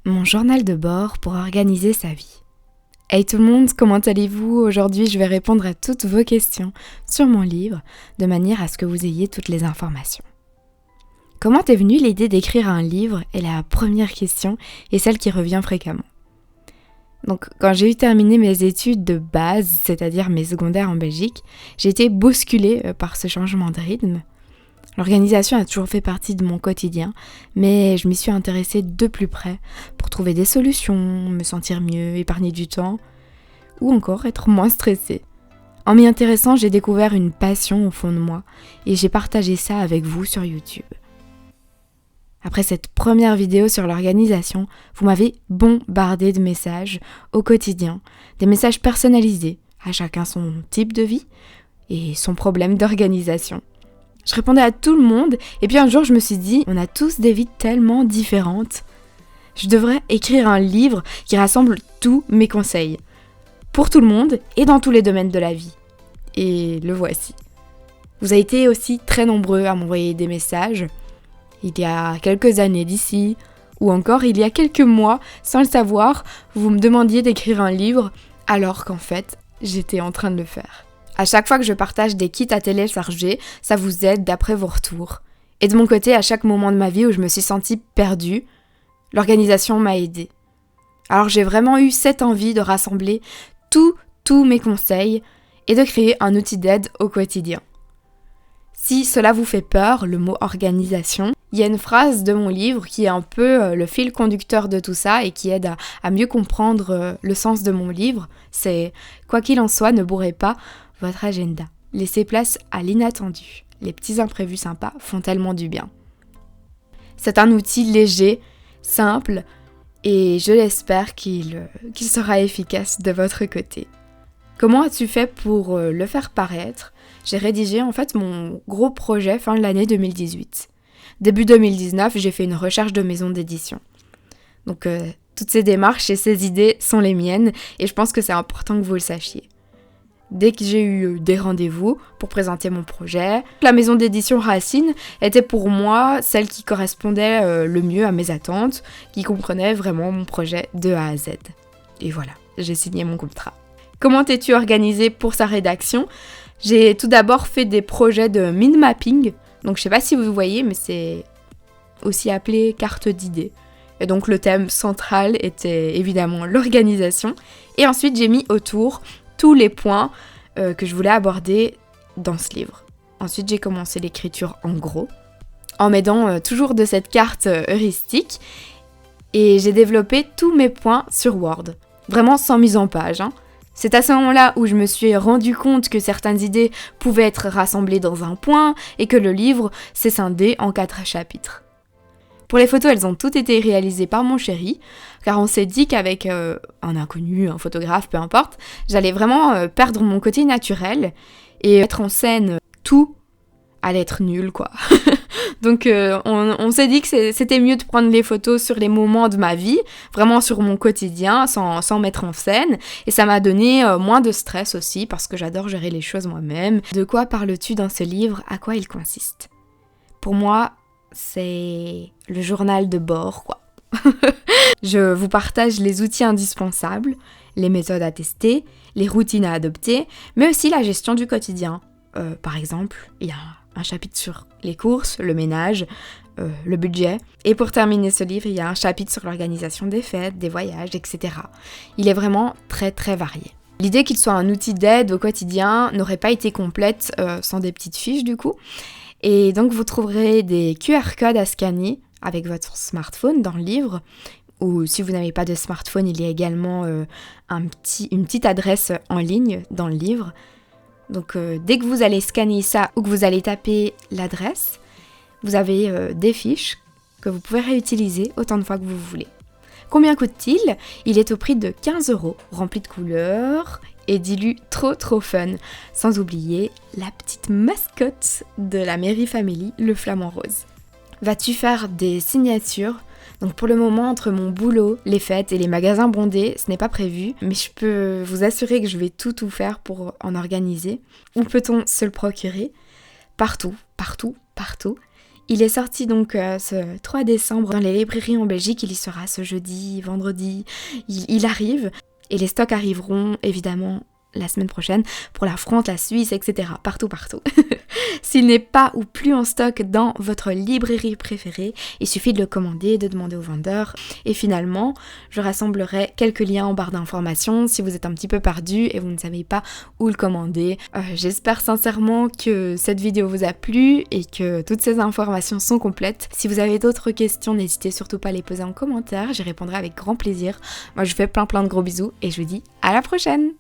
Mon journal de bord pour organiser sa vie. Hey tout le monde, comment allez-vous? Aujourd'hui, je vais répondre à toutes vos questions sur mon livre, de manière à ce que vous ayez toutes les informations. Comment est venue l'idée d'écrire un livre est la première question et celle qui revient fréquemment. Donc, quand j'ai eu terminé mes études de base, c'est-à-dire mes secondaires en Belgique, j'ai été bousculée par ce changement de rythme. L'organisation a toujours fait partie de mon quotidien, mais je m'y suis intéressée de plus près pour trouver des solutions, me sentir mieux, épargner du temps, ou encore être moins stressée. En m'y intéressant, j'ai découvert une passion au fond de moi, et j'ai partagé ça avec vous sur YouTube. Après cette première vidéo sur l'organisation, vous m'avez bombardé de messages au quotidien, des messages personnalisés, à chacun son type de vie et son problème d'organisation. Je répondais à tout le monde, et puis un jour je me suis dit, on a tous des vies tellement différentes. Je devrais écrire un livre qui rassemble tous mes conseils, pour tout le monde et dans tous les domaines de la vie. Et le voici. Vous avez été aussi très nombreux à m'envoyer des messages, il y a quelques années d'ici, ou encore il y a quelques mois, sans le savoir, vous me demandiez d'écrire un livre, alors qu'en fait, j'étais en train de le faire. À chaque fois que je partage des kits à télécharger, ça vous aide d'après vos retours. Et de mon côté, à chaque moment de ma vie où je me suis sentie perdue, l'organisation m'a aidée. Alors j'ai vraiment eu cette envie de rassembler tous mes conseils et de créer un outil d'aide au quotidien. Si cela vous fait peur, le mot organisation, il y a une phrase de mon livre qui est un peu le fil conducteur de tout ça et qui aide à mieux comprendre le sens de mon livre. C'est « Quoi qu'il en soit, ne bourrez pas votre agenda. Laissez place à l'inattendu. Les petits imprévus sympas font tellement du bien. » C'est un outil léger, simple, et je l'espère qu'il sera efficace de votre côté. Comment as-tu fait pour le faire paraître? J'ai rédigé en fait mon gros projet fin de l'année 2018. Début 2019, j'ai fait une recherche de maison d'édition. Donc toutes ces démarches et ces idées sont les miennes et je pense que c'est important que vous le sachiez. Dès que j'ai eu des rendez-vous pour présenter mon projet, la maison d'édition Racine était pour moi celle qui correspondait le mieux à mes attentes, qui comprenait vraiment mon projet de A à Z. Et voilà, j'ai signé mon contrat. Comment t'es-tu organisée pour sa rédaction? J'ai tout d'abord fait des projets de mind mapping, donc je sais pas si vous voyez, mais c'est aussi appelé carte d'idées. Et donc le thème central était évidemment l'organisation, et ensuite j'ai mis autour tous les points que je voulais aborder dans ce livre. Ensuite, j'ai commencé l'écriture en gros, en m'aidant toujours de cette carte heuristique, et j'ai développé tous mes points sur Word, vraiment sans mise en page. C'est à ce moment-là où je me suis rendu compte que certaines idées pouvaient être rassemblées dans un point, et que le livre s'est scindé en 4 chapitres. Pour les photos, elles ont toutes été réalisées par mon chéri, car on s'est dit qu'avec un inconnu, un photographe, peu importe, j'allais vraiment perdre mon côté naturel et mettre en scène tout allait être nul, quoi. Donc on s'est dit que c'était mieux de prendre les photos sur les moments de ma vie, vraiment sur mon quotidien, sans mettre en scène, et ça m'a donné moins de stress aussi, parce que j'adore gérer les choses moi-même. De quoi parles-tu dans ce livre? À quoi il consiste? Pour moi, c'est le journal de bord, quoi. Je vous partage les outils indispensables, les méthodes à tester, les routines à adopter, mais aussi la gestion du quotidien. Par exemple, il y a un chapitre sur les courses, le ménage, le budget. Et pour terminer ce livre, il y a un chapitre sur l'organisation des fêtes, des voyages, etc. Il est vraiment très très varié. L'idée qu'il soit un outil d'aide au quotidien n'aurait pas été complète sans des petites fiches du coup. Et donc vous trouverez des QR codes à scanner avec votre smartphone dans le livre, ou si vous n'avez pas de smartphone, il y a également une petite adresse en ligne dans le livre. Donc dès que vous allez scanner ça ou que vous allez taper l'adresse, vous avez des fiches que vous pouvez réutiliser autant de fois que vous voulez. Combien coûte-t-il? Il est au prix de 15 €, rempli de couleurs et d'illus trop fun. Sans oublier la petite mascotte de la Mairie Family, le flamant rose. Vas-tu faire des signatures? Donc pour le moment, entre mon boulot, les fêtes et les magasins bondés, ce n'est pas prévu, mais je peux vous assurer que je vais tout faire pour en organiser. Où peut-on se le procurer? Partout. Il est sorti donc ce 3 décembre dans les librairies en Belgique, il y sera ce jeudi, vendredi, il arrive et les stocks arriveront évidemment la semaine prochaine pour la France, la Suisse, etc. Partout. S'il n'est pas ou plus en stock dans votre librairie préférée, il suffit de le commander, de demander au vendeur. Et finalement, je rassemblerai quelques liens en barre d'informations si vous êtes un petit peu perdu et vous ne savez pas où le commander. J'espère sincèrement que cette vidéo vous a plu et que toutes ces informations sont complètes. Si vous avez d'autres questions, n'hésitez surtout pas à les poser en commentaire, j'y répondrai avec grand plaisir. Moi je vous fais plein de gros bisous et je vous dis à la prochaine!